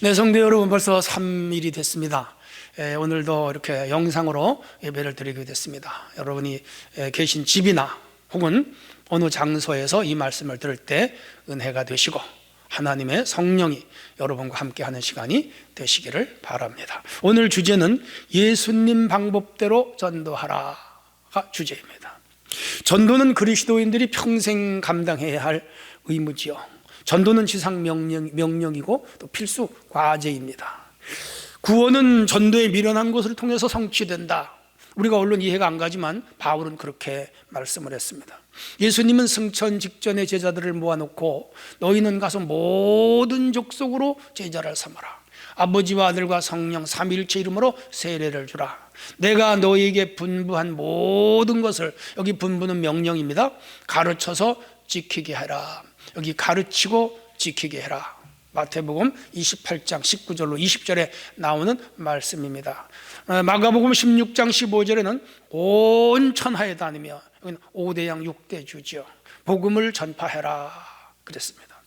네, 성도 여러분, 벌써 3일이 됐습니다. 오늘도 이렇게 영상으로 예배를 드리게 됐습니다. 여러분이 계신 집이나 혹은 어느 장소에서 이 말씀을 들을 때 은혜가 되시고 하나님의 성령이 여러분과 함께하는 시간이 되시기를 바랍니다. 오늘 주제는 예수님 방법대로 전도하라가 주제입니다. 전도는 그리스도인들이 평생 감당해야 할 의무지요. 전도는 지상 명령이고 또 필수 과제입니다. 구원은 전도에 미련한 것을 통해서 성취된다. 우리가 얼른 이해가 안 가지만 바울은 그렇게 말씀을 했습니다. 예수님은 승천 직전에 제자들을 모아놓고 너희는 가서 모든 족속으로 제자를 삼아라. 아버지와 아들과 성령 삼위일체 이름으로 세례를 주라. 내가 너희에게 분부한 모든 것을, 여기 분부는 명령입니다, 가르쳐서 지키게 하라. 여기 가르치고 지키게 해라. 마태복음 28장 19절로 20절에 나오는 말씀입니다. 마가복음 16장 15절에는 온 천하에 다니며, 여기는 5대양 6대주죠, 복음을 전파해라 그랬습니다.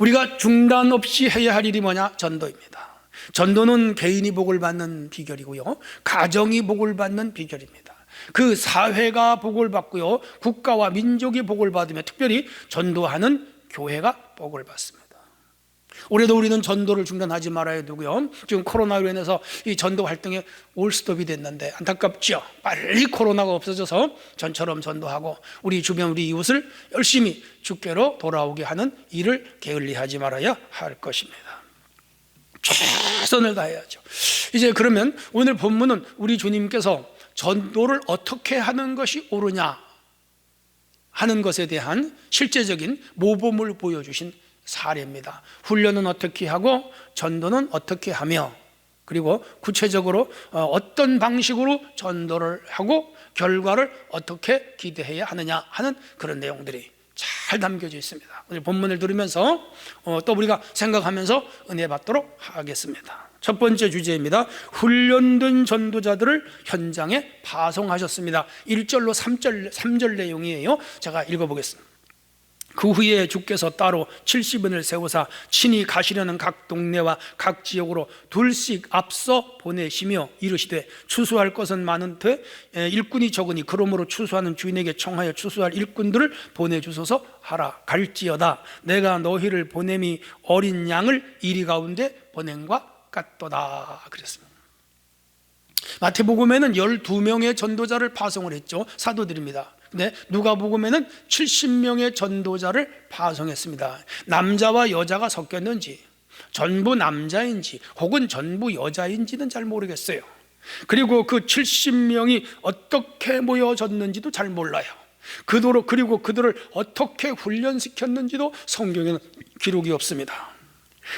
우리가 중단 없이 해야 할 일이 뭐냐? 전도입니다. 전도는 개인이 복을 받는 비결이고요, 가정이 복을 받는 비결입니다. 그 사회가 복을 받고요, 국가와 민족이 복을 받으며 특별히 전도하는 교회가 복을 받습니다. 올해도 우리는 전도를 중단하지 말아야 되고요, 지금 코로나로 인해서 이 전도 활동에 올스톱이 됐는데 안타깝죠. 빨리 코로나가 없어져서 전처럼 전도하고 우리 주변 우리 이웃을 열심히 주께로 돌아오게 하는 일을 게을리하지 말아야 할 것입니다. 최선을 다해야죠. 이제 그러면 오늘 본문은 우리 주님께서 전도를 어떻게 하는 것이 옳으냐 하는 것에 대한 실제적인 모범을 보여주신 사례입니다. 훈련은 어떻게 하고 전도는 어떻게 하며, 그리고 구체적으로 어떤 방식으로 전도를 하고 결과를 어떻게 기대해야 하느냐 하는 그런 내용들이 잘 담겨져 있습니다. 오늘 본문을 들으면서 또 우리가 생각하면서 은혜 받도록 하겠습니다. 첫 번째 주제입니다. 훈련된 전도자들을 현장에 파송하셨습니다. 1절로 3절 내용이에요. 제가 읽어보겠습니다. 그 후에 주께서 따로 70인을 세우사 친히 가시려는 각 동네와 각 지역으로 둘씩 앞서 보내시며 이르시되 추수할 것은 많은데 일꾼이 적으니 그러므로 추수하는 주인에게 청하여 추수할 일꾼들을 보내주소서 하라. 갈지어다 내가 너희를 보냄이 어린 양을 이리 가운데 보냄과 같도다 그랬습니다. 마태복음에는 12명의 전도자를 파송을 했죠. 사도들입니다. 근데 누가복음에는 70명의 전도자를 파송했습니다. 남자와 여자가 섞였는지, 전부 남자인지 혹은 전부 여자인지는 잘 모르겠어요. 그리고 그 70명이 어떻게 모여졌는지도 잘 몰라요. 그리고 그들을 어떻게 훈련시켰는지도 성경에는 기록이 없습니다.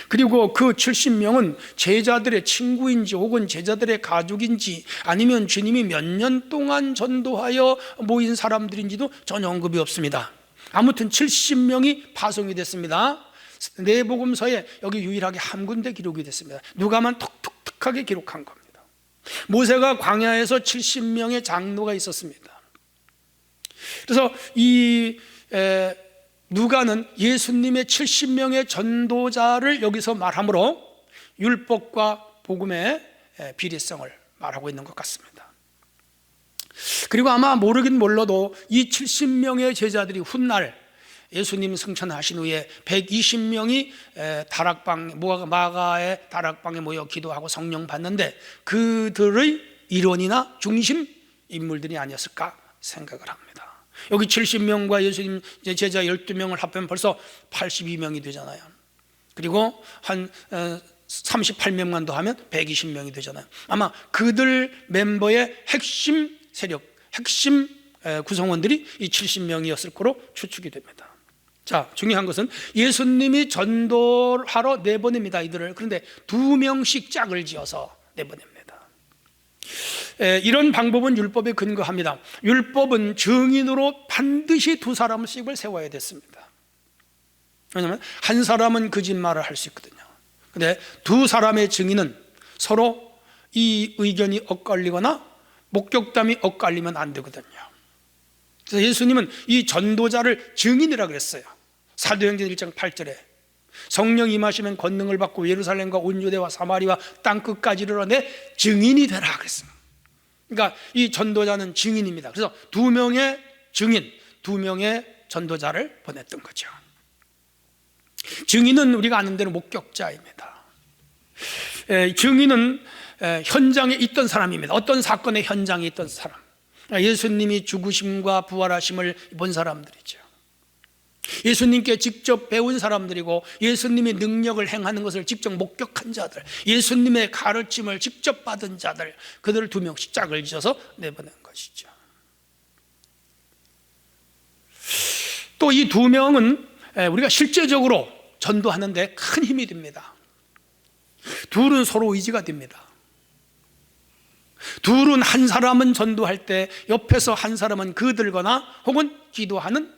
그리고 그 70명은 제자들의 친구인지 혹은 제자들의 가족인지 아니면 주님이 몇 년 동안 전도하여 모인 사람들인지도 전혀 언급이 없습니다. 아무튼 70명이 파송이 됐습니다. 네 복음서에 여기 유일하게 한 군데 기록이 됐습니다. 누가만 톡톡하게 기록한 겁니다. 모세가 광야에서 70명의 장로가 있었습니다. 그래서 누가는 예수님의 70명의 전도자를 여기서 말하므로 율법과 복음의 비례성을 말하고 있는 것 같습니다. 그리고 아마 모르긴 몰라도 이 70명의 제자들이 훗날 예수님 승천하신 후에 120명이 마가의 다락방에 모여 기도하고 성령 받는데 그들의 일원이나 중심 인물들이 아니었을까 생각을 합니다. 여기 70명과 예수님 제자 12명을 합하면 벌써 82명이 되잖아요. 그리고 한 38명만 더하면 120명이 되잖아요. 아마 그들 멤버의 핵심 세력, 핵심 구성원들이 이 70명이었을 거로 추측이 됩니다. 자, 중요한 것은 예수님이 전도하러 내보냅니다, 이들을. 그런데 2명씩 짝을 지어서 내보냅니다. 이런 방법은 율법에 근거합니다. 율법은 증인으로 반드시 2사람씩을 세워야 됐습니다. 왜냐하면 한 사람은 거짓말을 할 수 있거든요. 근데 2사람의 증인은 서로 이 의견이 엇갈리거나 목격담이 엇갈리면 안 되거든요. 그래서 예수님은 이 전도자를 증인이라고 그랬어요. 사도행전 1장 8절에 성령 임하시면 권능을 받고 예루살렘과 온 유대와 사마리아 땅끝까지 이르러 내 증인이 되라 그랬습니다. 그러니까 이 전도자는 증인입니다. 그래서 2명의 증인, 2명의 전도자를 보냈던 거죠. 증인은 우리가 아는 대로 목격자입니다. 증인은 현장에 있던 사람입니다. 어떤 사건의 현장에 있던 사람, 예수님이 죽으심과 부활하심을 본 사람들이죠. 예수님께 직접 배운 사람들이고 예수님의 능력을 행하는 것을 직접 목격한 자들, 예수님의 가르침을 직접 받은 자들, 그들을 2명씩 짝을 지어서 내보낸 것이죠. 또 이 2명은 우리가 실제적으로 전도하는 데 큰 힘이 됩니다. 둘은 서로 의지가 됩니다. 둘은 한 사람은 전도할 때 옆에서 한 사람은 그들거나 혹은 기도하는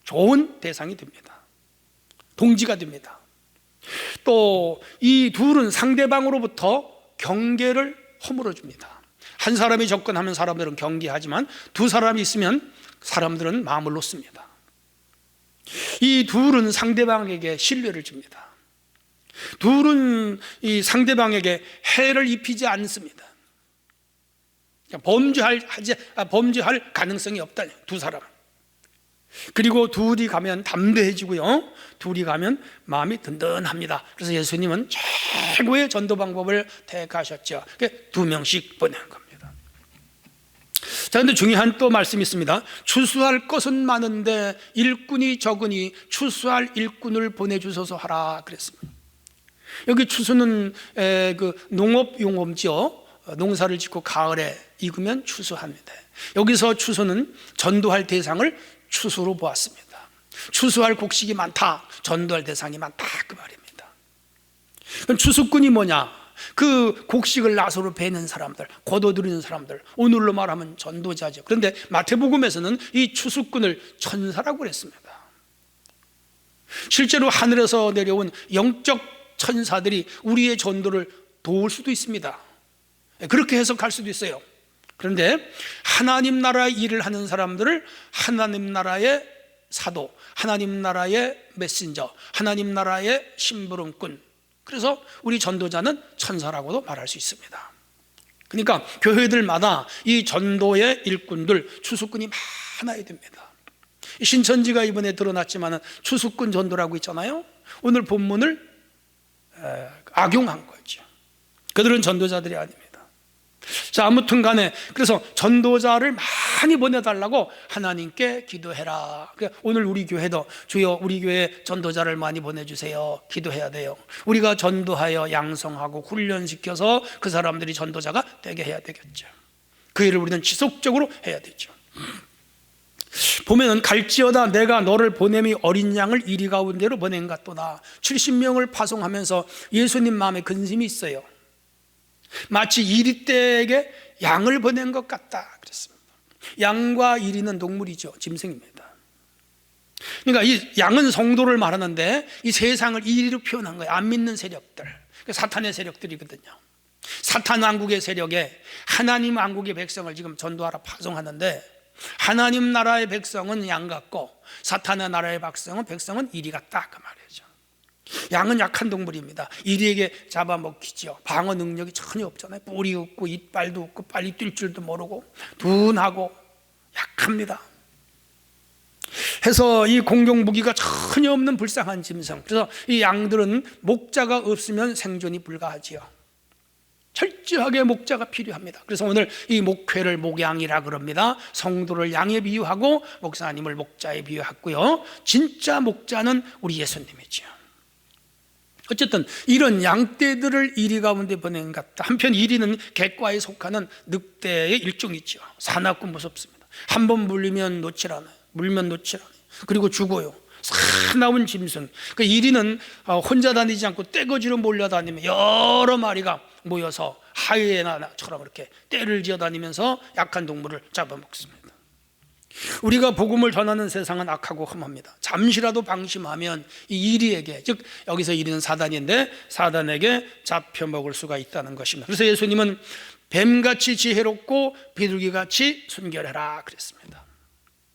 좋은 대상이 됩니다. 동지가 됩니다. 또 이 둘은 상대방으로부터 경계를 허물어 줍니다. 한 사람이 접근하면 사람들은 경계하지만 2 사람이 있으면 사람들은 마음을 놓습니다. 이 둘은 상대방에게 신뢰를 줍니다. 둘은 이 상대방에게 해를 입히지 않습니다. 범죄할 가능성이 없다. 2 사람. 그리고 둘이 가면 담대해지고요, 둘이 가면 마음이 든든합니다. 그래서 예수님은 최고의 전도 방법을 택하셨죠. 2명씩 보낸 겁니다. 자, 근데 중요한 또 말씀이 있습니다. 추수할 것은 많은데 일꾼이 적으니 추수할 일꾼을 보내주소서 하라 그랬습니다. 여기 추수는 그 농업 용어죠. 농사를 짓고 가을에 익으면 추수합니다. 여기서 추수는 전도할 대상을 추수로 보았습니다. 추수할 곡식이 많다, 전도할 대상이 많다, 그 말입니다. 그럼 추수꾼이 뭐냐? 그 곡식을 나서로 베는 사람들, 거둬들이는 사람들, 오늘로 말하면 전도자죠. 그런데 마태복음에서는 이 추수꾼을 천사라고 그랬습니다. 실제로 하늘에서 내려온 영적 천사들이 우리의 전도를 도울 수도 있습니다. 그렇게 해석할 수도 있어요. 그런데 하나님 나라의 일을 하는 사람들을 하나님 나라의 사도, 하나님 나라의 메신저, 하나님 나라의 심부름꾼, 그래서 우리 전도자는 천사라고도 말할 수 있습니다. 그러니까 교회들마다 이 전도의 일꾼들, 추수꾼이 많아야 됩니다. 신천지가 이번에 드러났지만 추수꾼 전도라고 있잖아요. 오늘 본문을 악용한 거죠. 그들은 전도자들이 아닙니다. 자, 아무튼 간에 그래서 전도자를 많이 보내달라고 하나님께 기도해라. 오늘 우리 교회도 주여 우리 교회 전도자를 많이 보내주세요, 기도해야 돼요. 우리가 전도하여 양성하고 훈련시켜서 그 사람들이 전도자가 되게 해야 되겠죠. 그 일을 우리는 지속적으로 해야 되죠. 보면 갈지어다 내가 너를 보냄이 어린 양을 이리 가운데로 보낸 같도다. 70명을 파송하면서 예수님 마음에 근심이 있어요. 마치 이리떼에게 양을 보낸 것 같다 그랬습니다. 양과 이리는 동물이죠. 짐승입니다. 그러니까 이 양은 성도를 말하는데 이 세상을 이리로 표현한 거예요. 안 믿는 세력들, 사탄의 세력들이거든요. 사탄 왕국의 세력에 하나님 왕국의 백성을 지금 전도하러 파송하는데, 하나님 나라의 백성은 양 같고 사탄의 나라의 백성은 이리 같다, 그 말이죠. 양은 약한 동물입니다. 이리에게 잡아먹히죠. 방어 능력이 전혀 없잖아요. 뿔이 없고 이빨도 없고 빨리 뛸 줄도 모르고 둔하고 약합니다. 해서 이 공격 무기가 전혀 없는 불쌍한 짐승. 그래서 이 양들은 목자가 없으면 생존이 불가하지요. 철저하게 목자가 필요합니다. 그래서 오늘 이 목회를 목양이라 그럽니다. 성도를 양에 비유하고 목사님을 목자에 비유했고요. 진짜 목자는 우리 예수님이죠. 어쨌든 이런 양떼들을 이리 가운데 보낸 것 같다. 한편 이리는 객과에 속하는 늑대의 일종이죠. 사납고 무섭습니다. 한번 물리면 놓질 않아요. 물면 놓질 않아요. 그리고 죽어요. 사나운 짐승. 그 이리는 혼자 다니지 않고 떼거지로 몰려다니면 여러 마리가 모여서 하이에나처럼 이렇게 떼를 지어 다니면서 약한 동물을 잡아먹습니다. 우리가 복음을 전하는 세상은 악하고 험합니다. 잠시라도 방심하면 이 이리에게, 즉 여기서 이리는 사단인데 사단에게 잡혀먹을 수가 있다는 것입니다. 그래서 예수님은 뱀같이 지혜롭고 비둘기같이 순결해라 그랬습니다.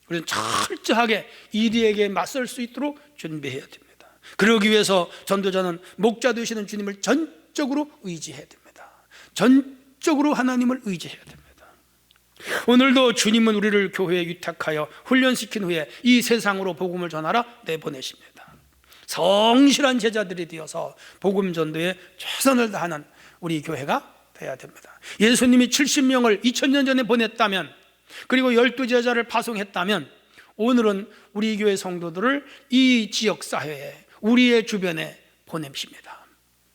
우리는 철저하게 이리에게 맞설 수 있도록 준비해야 됩니다. 그러기 위해서 전도자는 목자 되시는 주님을 전적으로 의지해야 됩니다. 전적으로 하나님을 의지해야 됩니다. 오늘도 주님은 우리를 교회에 위탁하여 훈련시킨 후에 이 세상으로 복음을 전하라 내보내십니다. 성실한 제자들이 되어서 복음 전도에 최선을 다하는 우리 교회가 돼야 됩니다. 예수님이 70명을 2000년 전에 보냈다면, 그리고 12제자를 파송했다면, 오늘은 우리 교회 성도들을 이 지역사회에, 우리의 주변에 보내십니다.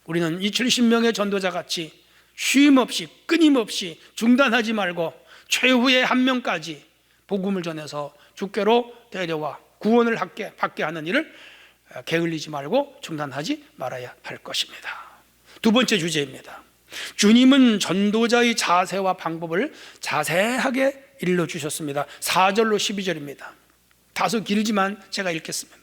우리는 이 70명의 전도자같이 쉼없이, 끊임없이, 중단하지 말고 최후의 한 명까지 복음을 전해서 주께로 데려와 구원을 받게 하는 일을 게을리지 말고 중단하지 말아야 할 것입니다. 두 번째 주제입니다. 주님은 전도자의 자세와 방법을 자세하게 일러주셨습니다. 4절로 12절입니다. 다소 길지만 제가 읽겠습니다.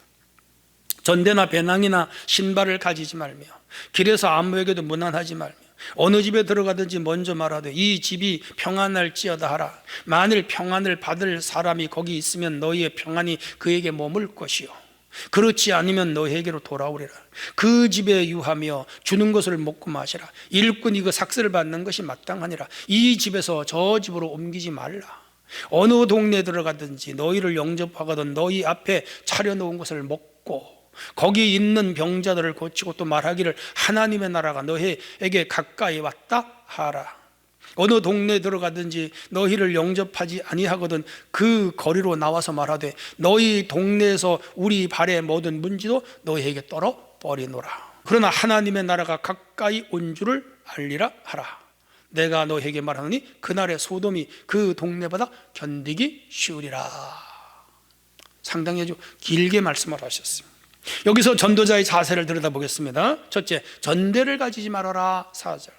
전대나 배낭이나 신발을 가지지 말며 길에서 아무에게도 무난하지 말며 어느 집에 들어가든지 먼저 말하되 이 집이 평안할지어다 하라. 만일 평안을 받을 사람이 거기 있으면 너희의 평안이 그에게 머물 것이요 그렇지 않으면 너희에게로 돌아오리라. 그 집에 유하며 주는 것을 먹고 마시라. 일꾼이 그 삭스를 받는 것이 마땅하니라. 이 집에서 저 집으로 옮기지 말라. 어느 동네에 들어가든지 너희를 영접하거든 너희 앞에 차려놓은 것을 먹고 거기 있는 병자들을 고치고 또 말하기를 하나님의 나라가 너희에게 가까이 왔다 하라. 어느 동네에 들어가든지 너희를 영접하지 아니하거든 그 거리로 나와서 말하되 너희 동네에서 우리 발에 모든 문지도 너희에게 떨어버리노라. 그러나 하나님의 나라가 가까이 온 줄을 알리라 하라. 내가 너희에게 말하노니 그날의 소돔이 그 동네보다 견디기 쉬우리라. 상당히 아주 길게 말씀을 하셨습니다. 여기서 전도자의 자세를 들여다보겠습니다. 첫째, 전대를 가지지 말아라. 4절.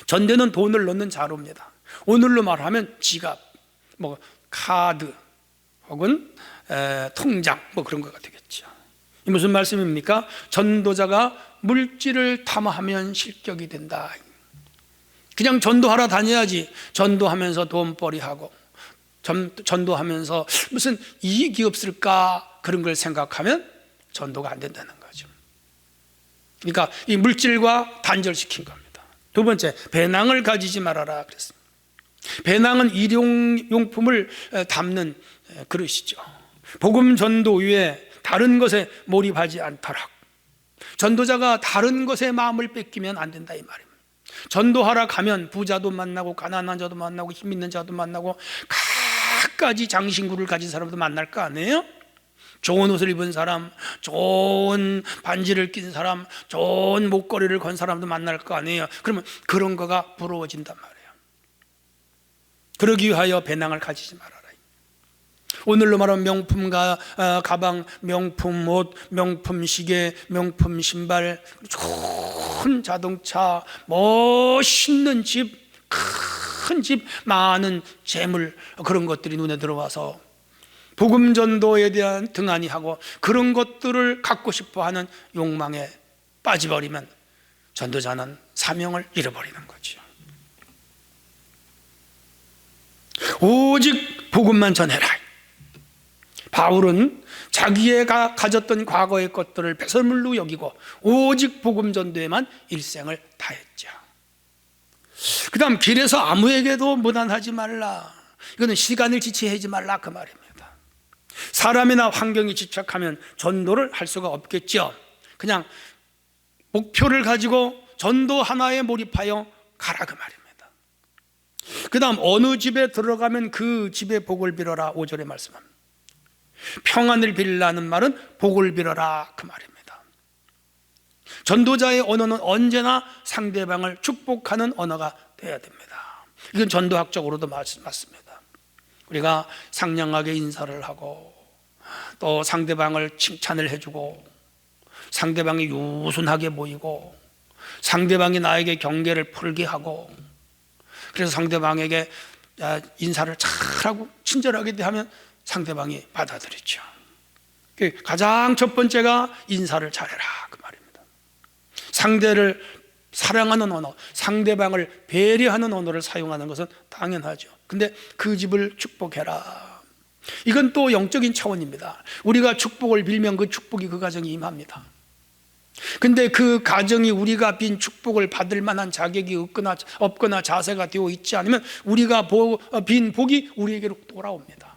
전대는 돈을 넣는 자루입니다. 오늘로 말하면 지갑, 카드 혹은 통장 그런 거가 되겠죠. 이 무슨 말씀입니까? 전도자가 물질을 탐하면 실격이 된다. 그냥 전도하러 다녀야지. 전도하면서 돈벌이하고 전도하면서 무슨 이익이 없을까 그런 걸 생각하면 전도가 안 된다는 거죠. 그러니까 이 물질과 단절시킨 겁니다. 두 번째, 배낭을 가지지 말아라 그랬습니다. 배낭은 일용용품을 담는 그릇이죠. 복음 전도 위에 다른 것에 몰입하지 않도록, 전도자가 다른 것에 마음을 뺏기면 안 된다 이 말입니다. 전도하러 가면 부자도 만나고 가난한 자도 만나고 힘 있는 자도 만나고 갖가지 장신구를 가진 사람도 만날 거 아니에요? 좋은 옷을 입은 사람, 좋은 반지를 낀 사람, 좋은 목걸이를 건 사람도 만날 거 아니에요? 그러면 그런 거가 부러워진단 말이에요. 그러기 위하여 배낭을 가지지 말아라. 오늘로 말하면 명품 가방, 명품 옷, 명품 시계, 명품 신발, 좋은 자동차, 멋있는 집, 큰 집, 많은 재물, 그런 것들이 눈에 들어와서 복음 전도에 대한 등한히 하고 그런 것들을 갖고 싶어 하는 욕망에 빠져버리면 전도자는 사명을 잃어버리는 거죠. 오직 복음만 전해라. 바울은 자기가 가졌던 과거의 것들을 배설물로 여기고 오직 복음 전도에만 일생을 다했죠. 그 다음, 길에서 아무에게도 무난하지 말라. 이거는 시간을 지체하지 말라 그 말입니다. 사람이나 환경에 집착하면 전도를 할 수가 없겠죠. 그냥 목표를 가지고 전도 하나에 몰입하여 가라 그 말입니다. 그 다음, 어느 집에 들어가면 그 집에 복을 빌어라. 5절에 말씀합니다. 평안을 빌라는 말은 복을 빌어라 그 말입니다. 전도자의 언어는 언제나 상대방을 축복하는 언어가 되어야 됩니다. 이건 전도학적으로도 맞습니다. 우리가 상냥하게 인사를 하고 또 상대방을 칭찬을 해주고 상대방이 유순하게 보이고 상대방이 나에게 경계를 풀게 하고 그래서 상대방에게 인사를 잘하고 친절하게 대하면 상대방이 받아들이죠. 가장 첫 번째가 인사를 잘해라 그 말입니다. 상대를 사랑하는 언어, 상대방을 배려하는 언어를 사용하는 것은 당연하죠. 근데 그 집을 축복해라. 이건 또 영적인 차원입니다. 우리가 축복을 빌면 그 축복이 그 가정에 임합니다. 근데 그 가정이 우리가 빈 축복을 받을 만한 자격이 없거나 자세가 되어 있지 않으면 우리가 빈 복이 우리에게로 돌아옵니다.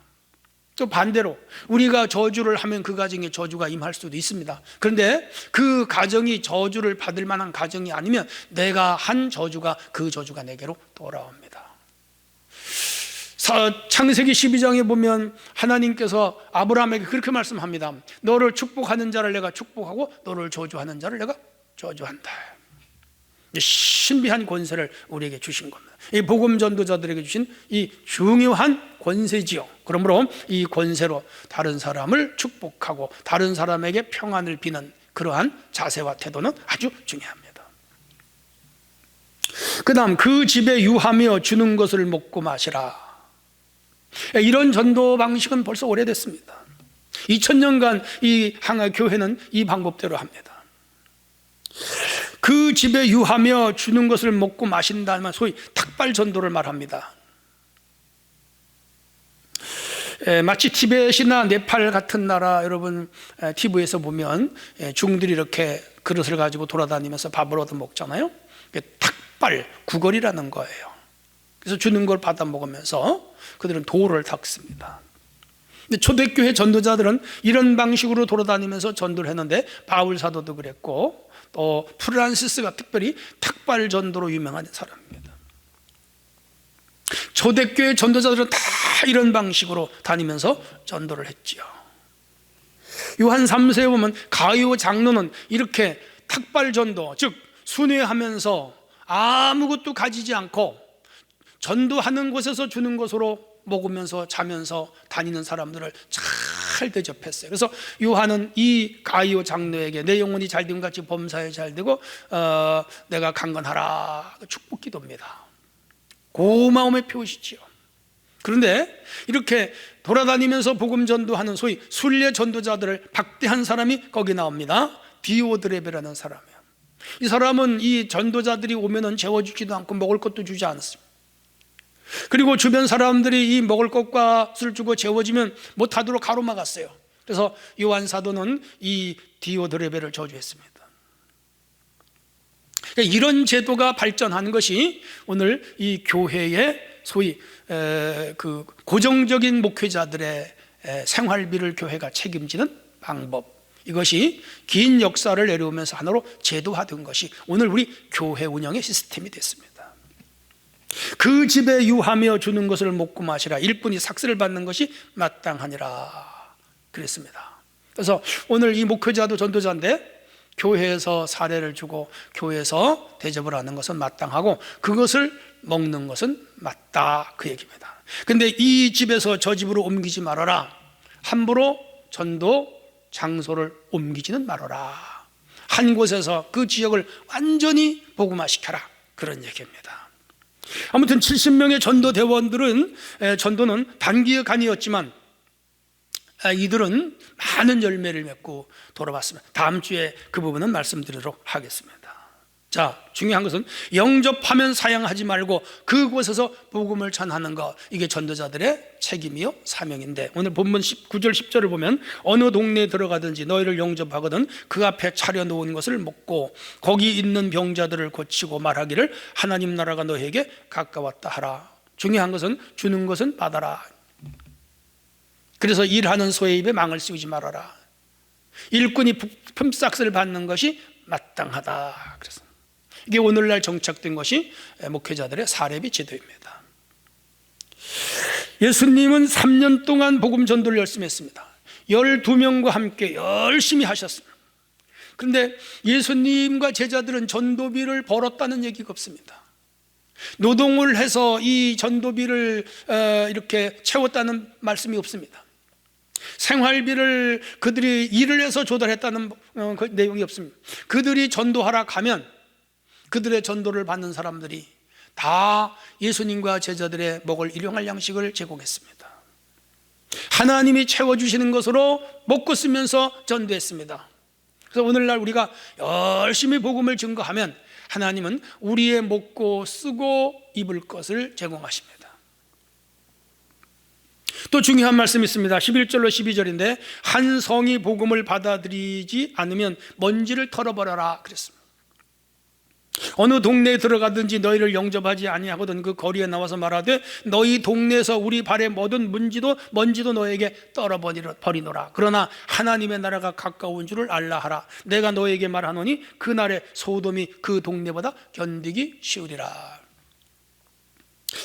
또 반대로 우리가 저주를 하면 그 가정에 저주가 임할 수도 있습니다. 그런데 그 가정이 저주를 받을 만한 가정이 아니면 내가 한 저주가 그 저주가 내게로 돌아옵니다. 창세기 12장에 보면 하나님께서 아브라함에게 그렇게 말씀합니다. 너를 축복하는 자를 내가 축복하고 너를 저주하는 자를 내가 저주한다. 신비한 권세를 우리에게 주신 겁니다. 이 복음 전도자들에게 주신 이 중요한 권세지요. 그러므로 이 권세로 다른 사람을 축복하고 다른 사람에게 평안을 비는 그러한 자세와 태도는 아주 중요합니다. 그 다음 그 집에 유하며 주는 것을 먹고 마시라. 이런 전도 방식은 벌써 오래됐습니다. 2000년간 이 교회는 이 방법대로 합니다. 그 집에 유하며 주는 것을 먹고 마신다면 소위 탁발 전도를 말합니다. 마치 티벳이나 네팔 같은 나라, 여러분 TV에서 보면 중들이 이렇게 그릇을 가지고 돌아다니면서 밥을 얻어 먹잖아요. 탁발, 구걸이라는 거예요. 그래서 주는 걸 받아 먹으면서 그들은 도를 닦습니다. 근데 초대교회 전도자들은 이런 방식으로 돌아다니면서 전도를 했는데 바울 사도도 그랬고 또 프란시스가 특별히 탁발 전도로 유명한 사람입니다. 초대교회 전도자들은 다 이런 방식으로 다니면서 전도를 했지요. 요한 3세에 보면 가이오 장로는 이렇게 탁발 전도, 즉 순회하면서 아무것도 가지지 않고 전도하는 곳에서 주는 것으로 먹으면서 자면서 다니는 사람들을 잘 대접했어요. 그래서 요한은 이 가이오 장로에게 내 영혼이 잘됨 같이 범사에 잘되고 내가 강건하라 축복 기도입니다. 고마움의 표시지요. 그런데 이렇게 돌아다니면서 복음 전도하는 소위 순례 전도자들을 박대한 사람이 거기 나옵니다. 디오드레베라는 사람이에요. 이 사람은 이 전도자들이 오면은 재워주지도 않고 먹을 것도 주지 않았습니다. 그리고 주변 사람들이 이 먹을 것과 술 주고 재워지면 못하도록 가로막았어요. 그래서 요한 사도는 이 디오드레베를 저주했습니다. 그러니까 이런 제도가 발전한 것이 오늘 이 교회의 소위 그 고정적인 목회자들의 생활비를 교회가 책임지는 방법, 이것이 긴 역사를 내려오면서 하나로 제도화된 것이 오늘 우리 교회 운영의 시스템이 됐습니다. 그 집에 유하며 주는 것을 먹고 마시라. 일꾼이 삭슬을 받는 것이 마땅하니라 그랬습니다. 그래서 오늘 이 목회자도 전도자인데 교회에서 사례를 주고 교회에서 대접을 하는 것은 마땅하고 그것을 먹는 것은 맞다, 그 얘기입니다. 근데 이 집에서 저 집으로 옮기지 말아라. 함부로 전도 장소를 옮기지는 말아라. 한 곳에서 그 지역을 완전히 복음화시켜라, 그런 얘기입니다. 아무튼 70명의 전도대원들은 전도는 단기의 간이었지만 이들은 많은 열매를 맺고 돌아왔습니다. 다음 주에 그 부분은 말씀드리도록 하겠습니다. 자, 중요한 것은 영접하면 사양하지 말고 그곳에서 복음을 전하는 것, 이게 전도자들의 책임이요 사명인데, 오늘 본문 9절 10절을 보면 어느 동네에 들어가든지 너희를 영접하거든 그 앞에 차려놓은 것을 먹고 거기 있는 병자들을 고치고 말하기를 하나님 나라가 너희에게 가까웠다 하라. 중요한 것은 주는 것은 받아라. 그래서 일하는 소의 입에 망을 씌우지 말아라. 일꾼이 품삯을 받는 것이 마땅하다. 그래서 이게 오늘날 정착된 것이 목회자들의 사례비 제도입니다. 예수님은 3년 동안 복음 전도를 열심히 했습니다. 12명과 함께 열심히 하셨습니다. 그런데 예수님과 제자들은 전도비를 벌었다는 얘기가 없습니다. 노동을 해서 이 전도비를 이렇게 채웠다는 말씀이 없습니다. 생활비를 그들이 일을 해서 조달했다는 그 내용이 없습니다. 그들이 전도하러 가면 그들의 전도를 받는 사람들이 다 예수님과 제자들의 먹을 일용할 양식을 제공했습니다. 하나님이 채워주시는 것으로 먹고 쓰면서 전도했습니다. 그래서 오늘날 우리가 열심히 복음을 증거하면 하나님은 우리의 먹고 쓰고 입을 것을 제공하십니다. 또 중요한 말씀이 있습니다. 11절로 12절인데 한 성이 복음을 받아들이지 않으면 먼지를 털어버려라 그랬습니다. 어느 동네에 들어가든지 너희를 영접하지 아니하거든 그 거리에 나와서 말하되 너희 동네에서 우리 발에 묻은 먼지도 너에게 떨어버리노라. 그러나 하나님의 나라가 가까운 줄을 알라 하라. 내가 너에게 말하노니 그날에 소돔이 그 동네보다 견디기 쉬우리라.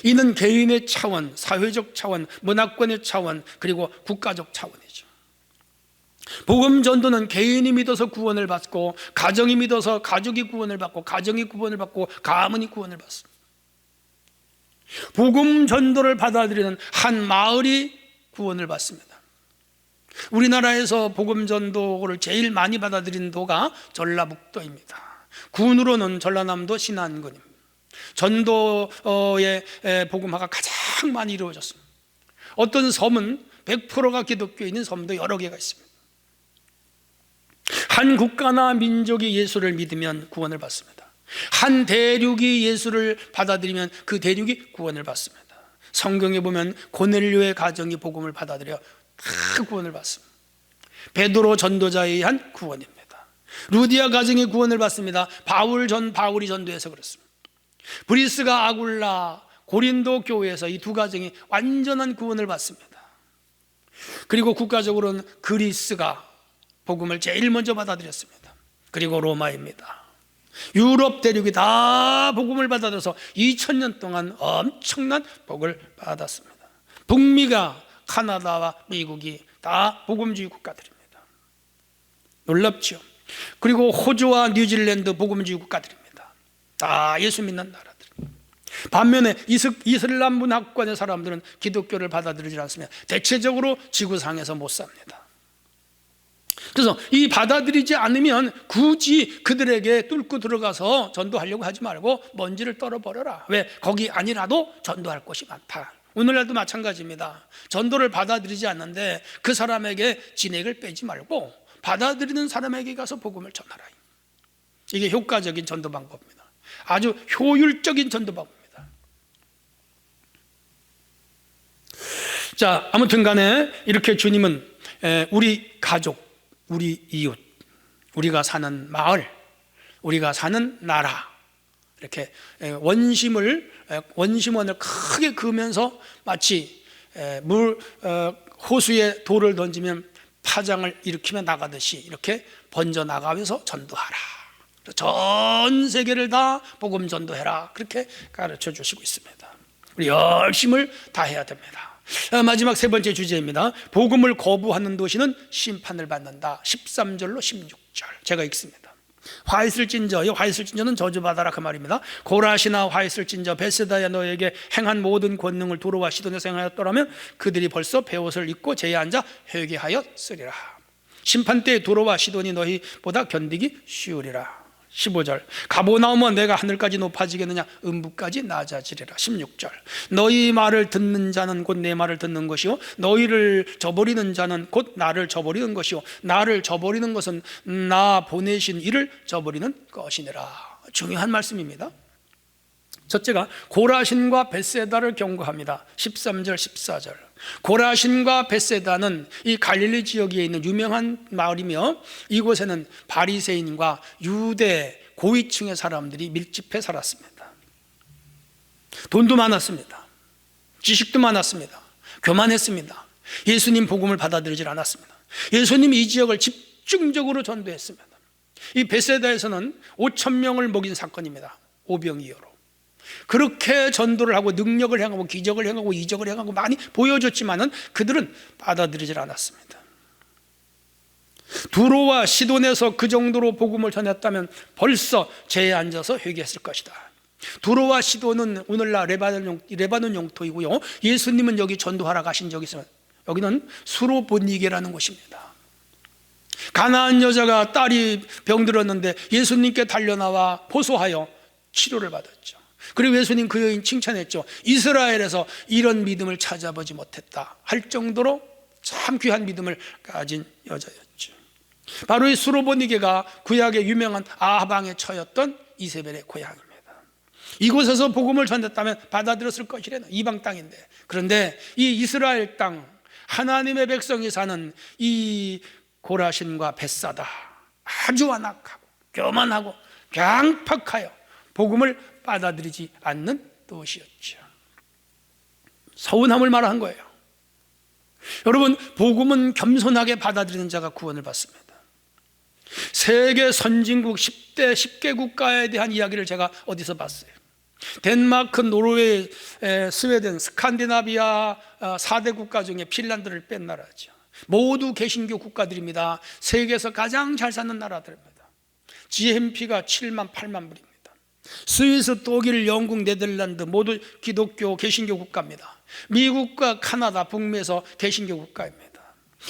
이는 개인의 차원, 사회적 차원, 문화권의 차원, 그리고 국가적 차원이죠. 복음 전도는 개인이 믿어서 구원을 받고, 가정이 믿어서 가족이 구원을 받고, 가정이 구원을 받고, 가문이 구원을 받습니다. 복음 전도를 받아들이는 한 마을이 구원을 받습니다. 우리나라에서 복음 전도를 제일 많이 받아들이는 도가 전라북도입니다. 군으로는 전라남도 신안군입니다. 전도의 복음화가 가장 많이 이루어졌습니다. 어떤 섬은 100%가 기독교인인 섬도 여러 개가 있습니다. 한 국가나 민족이 예수를 믿으면 구원을 받습니다. 한 대륙이 예수를 받아들이면 그 대륙이 구원을 받습니다. 성경에 보면 고넬료의 가정이 복음을 받아들여 다 구원을 받습니다. 베드로 전도자에 의한 구원입니다. 루디아 가정이 구원을 받습니다. 바울이 전도해서 그렇습니다. 브리스가 아굴라, 고린도 교회에서 이 두 가정이 완전한 구원을 받습니다. 그리고 국가적으로는 그리스가 복음을 제일 먼저 받아들였습니다. 그리고 로마입니다. 유럽 대륙이 다 복음을 받아들여서 2000년 동안 엄청난 복을 받았습니다. 북미가 카나다와 미국이 다 복음주의 국가들입니다. 놀랍죠. 그리고 호주와 뉴질랜드 복음주의 국가들입니다. 다 예수 믿는 나라들. 반면에 이슬람 문화권의 사람들은 기독교를 받아들이지 않습니다. 대체적으로 지구상에서 못 삽니다. 그래서 이 받아들이지 않으면 굳이 그들에게 뚫고 들어가서 전도하려고 하지 말고 먼지를 떨어버려라. 왜? 거기 아니라도 전도할 곳이 많다. 오늘날도 마찬가지입니다. 전도를 받아들이지 않는데 그 사람에게 진액을 빼지 말고 받아들이는 사람에게 가서 복음을 전하라. 이게 효과적인 전도 방법입니다. 아주 효율적인 전도 방법입니다. 자, 아무튼 간에 이렇게 주님은 우리 가족, 우리 이웃, 우리가 사는 마을, 우리가 사는 나라, 이렇게 원심원을 크게 그으면서 마치 호수에 돌을 던지면 파장을 일으키며 나가듯이 이렇게 번져 나가면서 전도하라. 전 세계를 다 복음 전도해라. 그렇게 가르쳐 주시고 있습니다. 우리 열심을 다해야 됩니다. 마지막 세 번째 주제입니다. 복음을 거부하는 도시는 심판을 받는다. 13절로 16절 제가 읽습니다. 화 있을 진저, 이 화 있을 진저는 저주받아라 그 말입니다. 고라시나 화 있을 진저, 베세다야 너에게 행한 모든 권능을 두로와 시돈에서 행하였더라면 그들이 벌써 베옷을 입고 제에 앉아 회개하였으리라. 심판 때에 두로와 시돈이 너희보다 견디기 쉬우리라. 15절 가보나오면 내가 하늘까지 높아지겠느냐 음부까지 낮아지리라. 16절 너희 말을 듣는 자는 곧 내 말을 듣는 것이요 너희를 저버리는 자는 곧 나를 저버리는 것이요 나를 저버리는 것은 나 보내신 이를 저버리는 것이니라. 중요한 말씀입니다. 첫째가 고라신과 벳세다를 경고합니다. 13절 14절 고라신과 벳세다는 이 갈릴리 지역에 있는 유명한 마을이며 이곳에는 바리새인과 유대 고위층의 사람들이 밀집해 살았습니다. 돈도 많았습니다. 지식도 많았습니다. 교만했습니다. 예수님 복음을 받아들이질 않았습니다. 예수님이 이 지역을 집중적으로 전도했습니다. 이 벳세다에서는 5,000명을 먹인 사건입니다. 오병이어로 그렇게 전도를 하고 능력을 행하고 기적을 행하고 이적을 행하고 많이 보여줬지만은 그들은 받아들이질 않았습니다. 두로와 시돈에서 그 정도로 복음을 전했다면 벌써 제에 앉아서 회개했을 것이다. 두로와 시돈은 오늘날 레바논 영토이고요. 예수님은 여기 전도하러 가신 적이 있으면 여기는 수로보니게라는 곳입니다. 가나안 여자가 딸이 병들었는데 예수님께 달려나와 포소하여 치료를 받았죠. 그리고 예수님 그 여인 칭찬했죠. 이스라엘에서 이런 믿음을 찾아보지 못했다 할 정도로 참 귀한 믿음을 가진 여자였죠. 바로 이 수로보니게가 구약의 유명한 아합 왕의 처였던 이세벨의 고향입니다. 이곳에서 복음을 전했다면 받아들였을 것이래요. 이방 땅인데. 그런데 이 이스라엘 땅, 하나님의 백성이 사는 이 고라신과 벳사다, 아주 완악하고 교만하고 강팍하여 복음을 받아들이지 않는 도시였죠. 서운함을 말한 거예요. 여러분, 복음은 겸손하게 받아들이는 자가 구원을 받습니다. 세계 선진국 10개 국가에 대한 이야기를 제가 어디서 봤어요. 덴마크, 노르웨이, 스웨덴, 스칸디나비아 4대 국가 중에 핀란드를 뺀 나라죠. 모두 개신교 국가들입니다. 세계에서 가장 잘 사는 나라들입니다. GNP가 7만 8만 불입니다. 스위스, 독일, 영국, 네덜란드 모두 기독교 개신교 국가입니다. 미국과 카나다, 북미에서 개신교 국가입니다.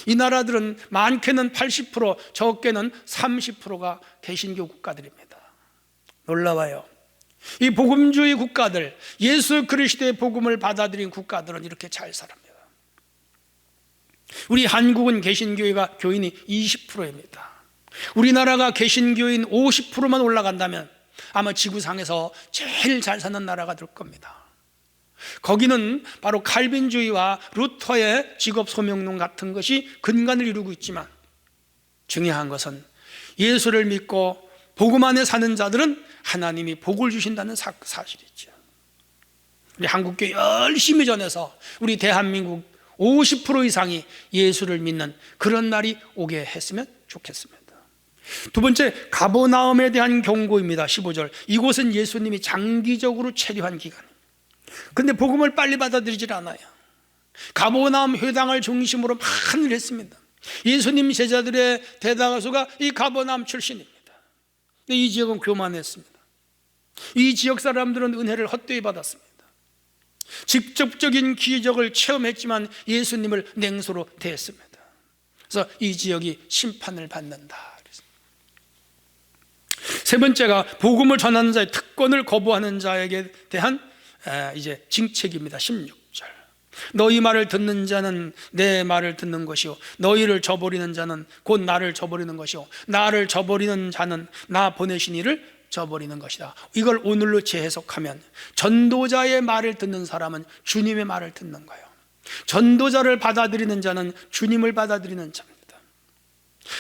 이 나라들은 많게는 80%, 적게는 30%가 개신교 국가들입니다. 놀라워요. 이 복음주의 국가들, 예수 그리스도의 복음을 받아들인 국가들은 이렇게 잘 살합니다. 우리 한국은 개신교회가 교인이 20%입니다. 우리나라가 개신교인 50%만 올라간다면 아마 지구상에서 제일 잘 사는 나라가 될 겁니다. 거기는 바로 칼빈주의와 루터의 직업 소명론 같은 것이 근간을 이루고 있지만, 중요한 것은 예수를 믿고 복음 안에 사는 자들은 하나님이 복을 주신다는 사실이죠. 우리 한국교회 열심히 전해서 우리 대한민국 50% 이상이 예수를 믿는 그런 날이 오게 했으면 좋겠습니다. 두 번째, 가버나움에 대한 경고입니다. 15절. 이곳은 예수님이 장기적으로 체류한 기간. 근데 복음을 빨리 받아들이질 않아요. 가버나움 회당을 중심으로 많은 일을 했습니다. 예수님 제자들의 대다수가 이 가버나움 출신입니다. 근데 이 지역은 교만했습니다. 이 지역 사람들은 은혜를 헛되이 받았습니다. 직접적인 기적을 체험했지만 예수님을 냉소로 대했습니다. 그래서 이 지역이 심판을 받는다. 세 번째가 복음을 전하는 자의 특권을 거부하는 자에게 대한 이제 징책입니다. 16절. 너희 말을 듣는 자는 내 말을 듣는 것이요, 너희를 저버리는 자는 곧 나를 저버리는 것이요, 나를 저버리는 자는 나 보내신 이를 저버리는 것이다. 이걸 오늘로 재해석하면 전도자의 말을 듣는 사람은 주님의 말을 듣는 거예요. 전도자를 받아들이는 자는 주님을 받아들이는 자입니다.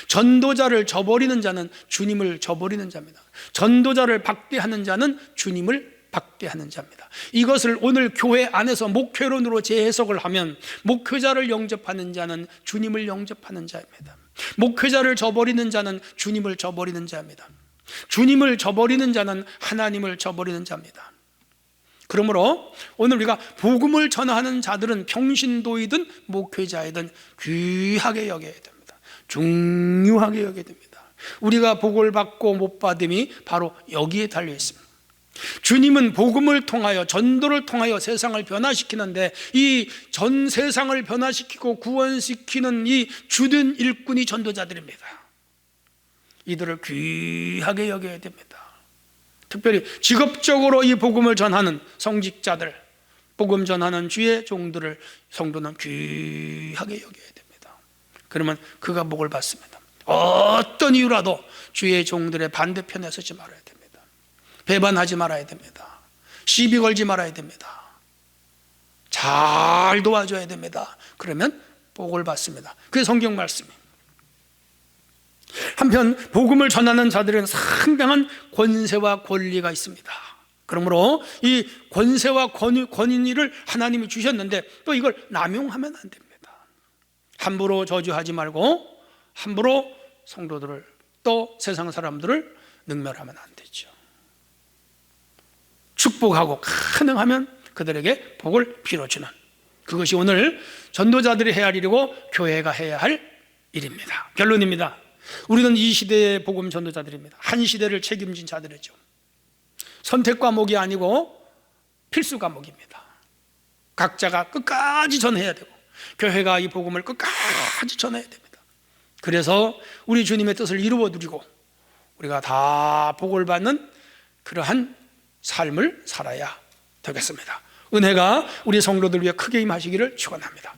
전도자를 저버리는 자는 주님을 저버리는 자입니다. 전도자를 박대하는 자는 주님을 박대하는 자입니다. 이것을 오늘 교회 안에서 목회론으로 재해석을 하면 목회자를 영접하는 자는 주님을 영접하는 자입니다. 목회자를 저버리는 자는 주님을 저버리는 자입니다. 주님을 저버리는 자는 하나님을 저버리는 자입니다. 그러므로 오늘 우리가 복음을 전하는 자들은 평신도이든 목회자이든 귀하게 여겨야 됩니다. 중요하게 여겨야 됩니다. 우리가 복을 받고 못 받음이 바로 여기에 달려 있습니다. 주님은 복음을 통하여, 전도를 통하여 세상을 변화시키는데, 이 전 세상을 변화시키고 구원시키는 이 주된 일꾼이 전도자들입니다. 이들을 귀하게 여겨야 됩니다. 특별히 직업적으로 이 복음을 전하는 성직자들, 복음 전하는 주의 종들을 성도는 귀하게 여겨야 됩니다. 그러면 그가 복을 받습니다. 어떤 이유라도 주의 종들의 반대편에 서지 말아야 됩니다. 배반하지 말아야 됩니다. 시비 걸지 말아야 됩니다. 잘 도와줘야 됩니다. 그러면 복을 받습니다. 그게 성경 말씀입니다. 한편 복음을 전하는 자들은 상당한 권세와 권리가 있습니다. 그러므로 이 권세와 권위를 하나님이 주셨는데 또 이걸 남용하면 안 됩니다. 함부로 저주하지 말고 함부로 성도들을, 또 세상 사람들을 능멸하면 안 되죠. 축복하고 가능하면 그들에게 복을 빌어주는, 그것이 오늘 전도자들이 해야 할 일이고 교회가 해야 할 일입니다. 결론입니다. 우리는 이 시대의 복음 전도자들입니다. 한 시대를 책임진 자들이죠. 선택 과목이 아니고 필수 과목입니다. 각자가 끝까지 전해야 되고 교회가 이 복음을 끝까지 전해야 됩니다. 그래서 우리 주님의 뜻을 이루어 드리고 우리가 다 복을 받는 그러한 삶을 살아야 되겠습니다. 은혜가 우리 성도들 위해 크게 임하시기를 축원합니다.